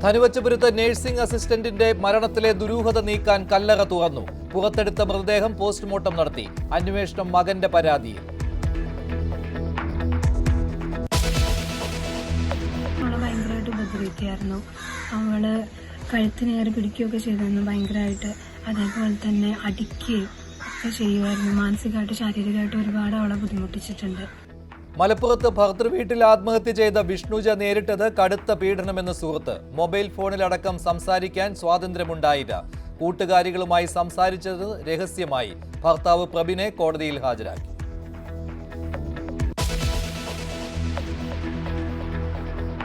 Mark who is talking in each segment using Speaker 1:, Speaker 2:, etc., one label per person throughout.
Speaker 1: ധനുവച്ചപുരത്ത് nursing അസിസ്റ്റന്റിന്റെ മരണത്തിലെ ദുരൂഹത നീക്കാൻ കല്ലറ തുറന്നു. പുറത്തെടുത്ത മൃതദേഹം പോസ്റ്റ്മോർട്ടം നടത്തി. അന്വേഷണം മകന്റെ പരാതിയിൽ.
Speaker 2: ഭയങ്കരമായിട്ട് ഉപദ്രവിക്കായിരുന്നു. അവള് കഴുത്തിനേറി പിടിക്കുകയൊക്കെ ചെയ്തിരുന്നു ഭയങ്കരമായിട്ട്. അതേപോലെ തന്നെ അടിക്കുകയും ഒക്കെ ചെയ്യുമായിരുന്നു. മാനസികമായിട്ട് ശാരീരികമായിട്ട് ഒരുപാട് അവളെ ബുദ്ധിമുട്ടിച്ചിട്ടുണ്ട്.
Speaker 1: മലപ്പുറത്ത് ഭർതൃവീട്ടിൽ ആത്മഹത്യ ചെയ്ത വിഷ്ണുജ നേരിട്ടത് കടുത്ത പീഡനമെന്ന് സുഹൃത്ത്. മൊബൈൽ ഫോണിലടക്കം സംസാരിക്കാൻ സ്വാതന്ത്ര്യമുണ്ടായില്ല. കൂട്ടുകാരികളുമായി സംസാരിച്ചത് രഹസ്യമായി. ഭർത്താവ് പ്രബിനെ കോടതിയിൽ ഹാജരാക്കി.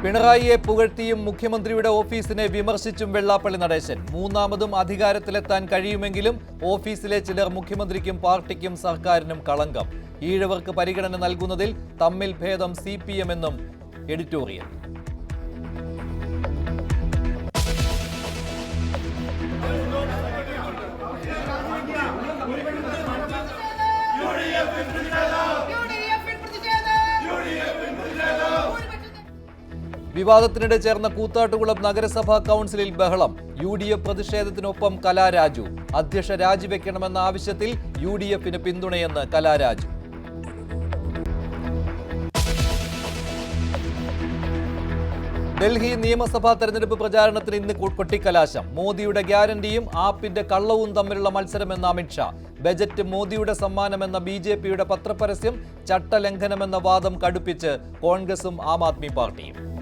Speaker 1: പിണറായിയെ പുകഴ്ത്തിയും മുഖ്യമന്ത്രിയുടെ ഓഫീസിനെ വിമർശിച്ചും വെള്ളാപ്പള്ളി നടേശൻ. മൂന്നാമതും അധികാരത്തിലെത്താൻ കഴിയുമെങ്കിലും ഓഫീസിലെ ചിലർ മുഖ്യമന്ത്രിക്കും പാർട്ടിക്കും സർക്കാരിനും കളങ്കം. ഈഴവർക്ക് പരിഗണന നൽകുന്നതിൽ തമ്മിൽ ഭേദം CPM എന്നും എഡിറ്റോറിയൽ. വിവാദത്തിനിടെ ചേർന്ന കൂത്താട്ടുകുളം നഗരസഭാ കൗൺസിലിൽ ബഹളം. UDF പ്രതിഷേധത്തിനൊപ്പം കലാരാജു. അധ്യക്ഷ രാജിവെക്കണമെന്ന ആവശ്യത്തിൽ UDFന് പിന്തുണയെന്ന് കലാരാജു. ഡൽഹി നിയമസഭാ തെരഞ്ഞെടുപ്പ് പ്രചാരണത്തിന് ഇന്ന് കൊട്ടിക്കലാശം. മോദിയുടെ ഗ്യാരണ്ടിയും ആപ്പിന്റെ കള്ളവും തമ്മിലുള്ള മത്സരമെന്ന അമിത്ഷാ. ബജറ്റ് മോദിയുടെ സമ്മാനമെന്ന BJPയുടെ പത്രപരസ്യം ചട്ടലംഘനമെന്ന വാദം കടുപ്പിച്ച് കോൺഗ്രസും ആം ആദ്മി പാർട്ടിയും.